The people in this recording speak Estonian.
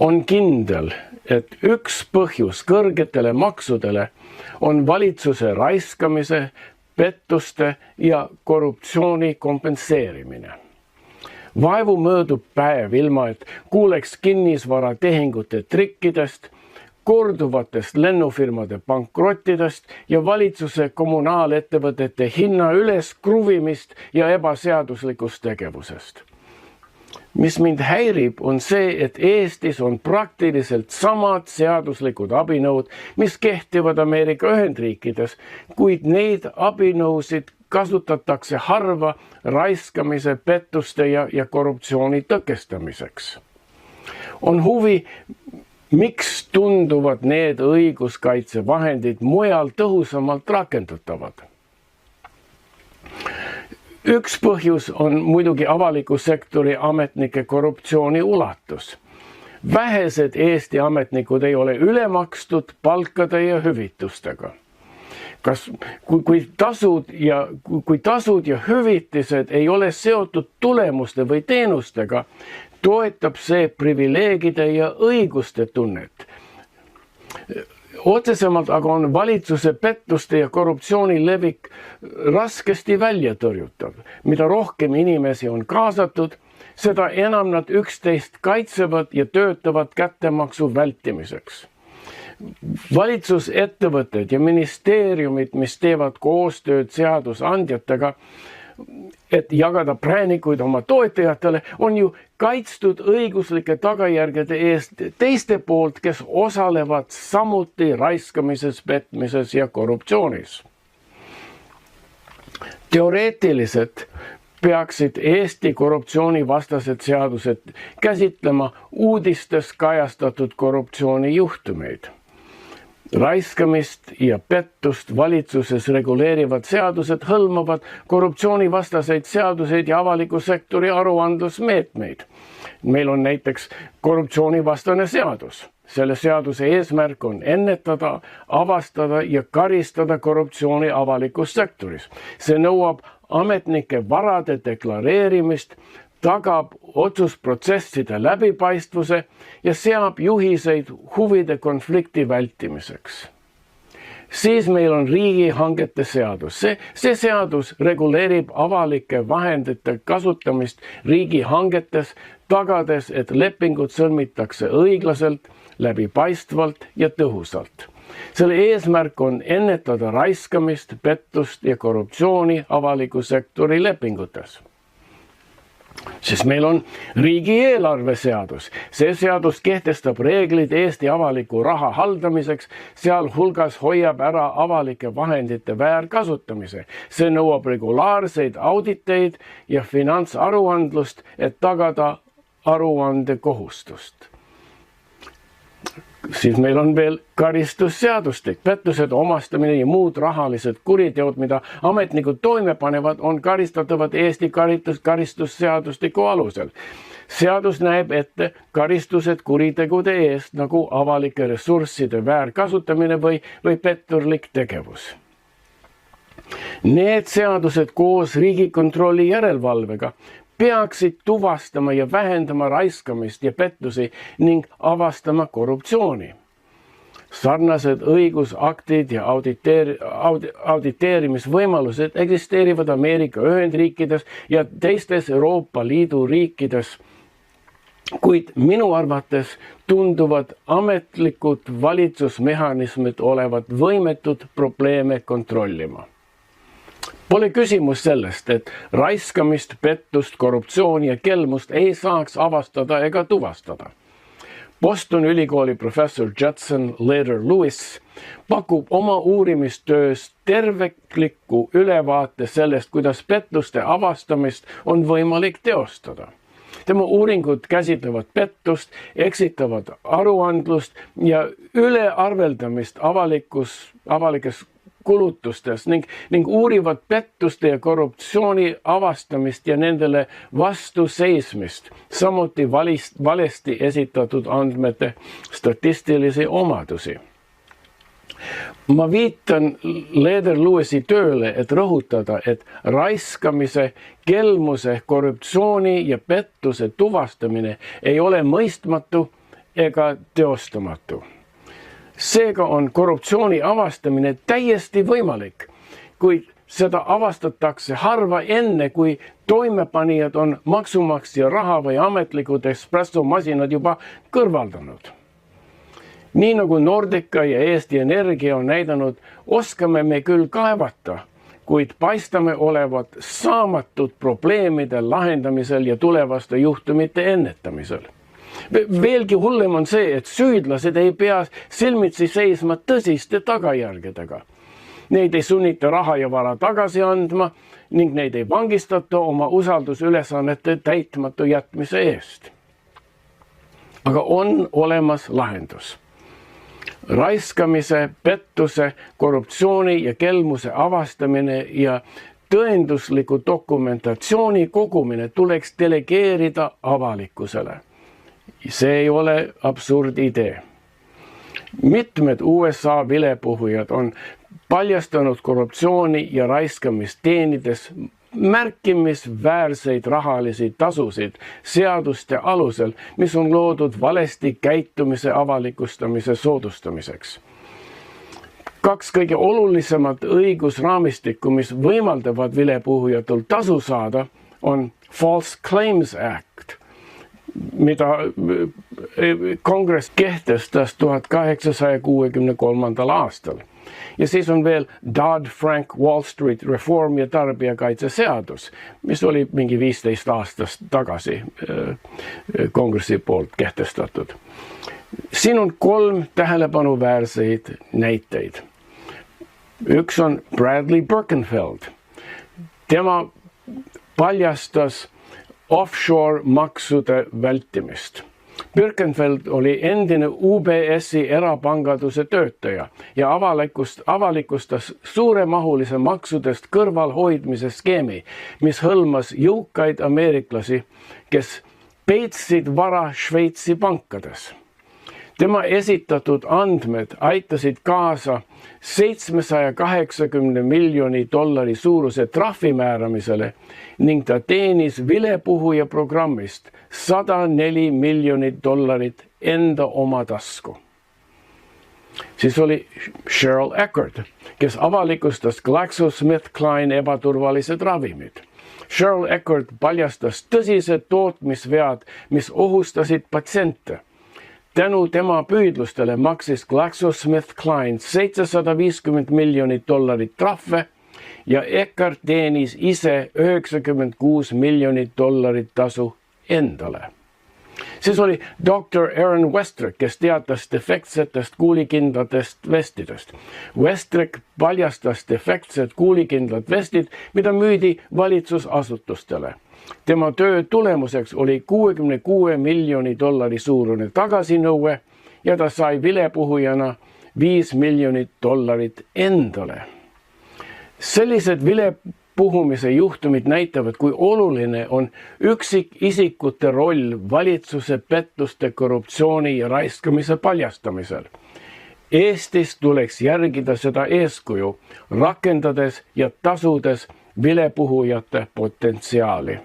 On kindel, et üks põhjus kõrgetele maksudele on valitsuse raiskamise, pettuste ja korruptsiooni kompenseerimine. Vaevu möödub päev ilma, et kuuleks kinnisvaratehingute trikkidest, korduvatest lennufirmade pankrottidest ja valitsuse kommunaalettevõtete hinna üles kruvimist ja ebaseaduslikust tegevusest. Mis mind häirib, on see, et Eestis on praktiliselt samad seaduslikud abinõud, mis kehtivad Ameerika Ühendriikides, kuid neid abinõusid kasutatakse harva raiskamise, pettuste ja korruptsiooni tõkestamiseks. On huvi, miks tunduvad need õiguskaitsevahendid mujal tõhusamalt rakendatavad? Üks põhjus on muidugi avaliku sektori ametnike korruptsiooni ulatus. Vähesed Eesti ametnikud ei ole ülemakstud palkade ja hüvitustega. Kui tasud ja hüvitised ei ole seotud tulemuste või teenustega, toetab see privileegide ja õiguste tunnet. Otsesemalt aga on valitsuse pettuste ja korruptsiooni levik raskesti välja tõrjutav. Mida rohkem inimesi on kaasatud, seda enam nad üksteist kaitsevad ja töötavad kättemaksu vältimiseks. Valitsusettevõtted ja ministeeriumid, mis teevad koostööd seadusandjatega, et jagada präänikuid oma toetajatele, on ju kaitstud õiguslike tagajärgede eest teiste poolt, kes osalevad samuti raiskamises, petmises ja korruptsioonis. Teoreetiliselt peaksid Eesti korruptsioonivastased seadused käsitlema uudistes kajastatud korruptsioonijuhtumeid. Raiskamist ja pettust valitsuses reguleerivad seadused hõlmavad korruptsioonivastaseid seaduseid ja avaliku sektori aruandlusmeetmeid. Meil on näiteks korruptsioonivastane seadus. Selle seaduse eesmärk on ennetada, avastada ja karistada korruptsiooni avalikus sektoris. See nõuab ametnike varade deklareerimist, tagab otsusprotsesside läbipaistvuse ja seab juhiseid huvide konflikti vältimiseks. Siis meil on riigihangete seadus. See seadus reguleerib avalike vahendite kasutamist riigihangetes, tagades, et lepingud sõlmitakse õiglaselt, läbipaistvalt ja tõhusalt. Selle eesmärk on ennetada raiskamist, pettust ja korruptsiooni avaliku sektori lepingutes. Siis meil on riigieelarve seadus. See seadus kehtestab reeglid Eesti avaliku raha haldamiseks, sealhulgas hoiab ära avalike vahendite väärkasutamise. See nõuab regulaarseid auditeid ja finantsaruandlust, et tagada aruandekohustust. Siis meil on veel karistusseadustik. Pettused, omastamine ja muud rahalised kuriteod, mida ametnikud toime panevad, on karistatavad Eesti karistusseadustiku alusel. Seadus näeb ette karistused kuritegude eest, nagu avalike ressursside väärkasutamine või petturlik tegevus. Need seadused koos Riigikontrolli järelevalvega peaksid tuvastama ja vähendama raiskamist ja pettusi ning avastama korruptsiooni. Sarnased õigusaktid ja auditeerimisvõimalused eksisteerivad Ameerika Ühendriikides ja teistes Euroopa Liidu riikides, kuid minu arvates tunduvad ametlikud valitsusmehhanismid olevat võimetud probleeme kontrollima. Pole küsimus sellest, et raiskamist, pettust, korruptsiooni ja kelmust ei saaks avastada ega tuvastada. Boston ülikooli professor Judson Leder-Lewis pakub oma uurimistöös tervikliku ülevaate sellest, kuidas pettuste avastamist on võimalik teostada. Tema uuringud käsitlevad pettust, eksitavat aruandlust ja ülearveldamist avalikes kulutustes ning uurivad pettuste ja korruptsiooni avastamist ja nendele vastu seismist, samuti valesti esitatud andmete statistilisi omadusi. Ma viitan Leder-Lewisi tööle, et rõhutada, et raiskamise, kelmuse, korruptsiooni ja pettuse tuvastamine ei ole mõistmatu ega teostamatu. Seega on korruptsiooni avastamine täiesti võimalik, kuid seda avastatakse harva enne, kui toimepanijad on maksumaksja raha või ametlikud espressomasinad juba kõrvaldanud. Nii nagu Nordica ja Eesti Energia on näidanud, oskame me küll kaevata, kuid paistame olevat saamatud probleemide lahendamisel ja tulevaste juhtumite ennetamisel. Veelgi hullem on see, et süüdlased ei pea silmitsi seisma tõsiste tagajärgedega. Neid ei sunnita raha ja vara tagasi andma ning neid ei vangistata oma usaldusülesannete täitmatu jätmise eest. Aga on olemas lahendus. Raiskamise, pettuse, korruptsiooni ja kelmuse avastamine ja tõendusliku dokumentatsiooni kogumine tuleks delegeerida avalikkusele. See ei ole absurdidee. Mitmed USA vilepuhujad on paljastanud korruptsiooni ja raiskamist teenides märkimisväärseid rahalisi tasusid seaduste alusel, mis on loodud valesti käitumise avalikustamise soodustamiseks. 2 kõige olulisemat õigusraamistikku, mis võimaldavad vilepuhujatel tasu saada, on False Claims Act, mida kongress kehtestas 1863. aastal. Ja siis on veel Dodd-Frank Wall Street reform ja tarbijakaitseseadus, mis oli mingi 15 aastast tagasi kongressi poolt kehtestatud. Siin on 3 tähelepanuväärseid näiteid. Üks on Bradley Birkenfeld. Tema paljastas offshore maksude vältimist. Birkenfeld oli endine UBS-i erapanganduse töötaja ja avalikustas suuremahulise maksudest kõrvalhoidmise skeemi, mis hõlmas jõukaid ameeriklasi, kes peitsid vara Šveitsi pankades. Tema esitatud andmed aitasid kaasa $780 miljoni suuruse trahvi määramisele ning ta teenis vilepuhuja programmist $104 miljonit enda oma tasku. Siis oli Cheryl Eckert, kes avalikustas GlaxoSmithKline ebaturvalised ravimid. Cheryl Eckert paljastas tõsised tootmisvead, mis ohustasid patsiente. Tänu tema püüdlustele maksis GlaxoSmithKline $750 miljonit trahve ja Eckert teenis ise $96 miljonit tasu endale. Siis oli Dr. Aaron Westrick, kes teatas defektsetest kuulikindlatest vestidest. Westrick paljastas defektsed kuulikindlad vestid, mida müüdi valitsusasutustele. Tema töö tulemuseks oli $66 miljoni suurune tagasinõue ja ta sai vilepuhujana $5 miljonit endale. Sellised vilepuhumise juhtumid näitavad, kui oluline on üksikisikute roll valitsuse pettuste, korruptsiooni ja raiskamise paljastamisel. Eestis tuleks järgida seda eeskuju, rakendades ja tasudes vilepuhujate potentsiaali.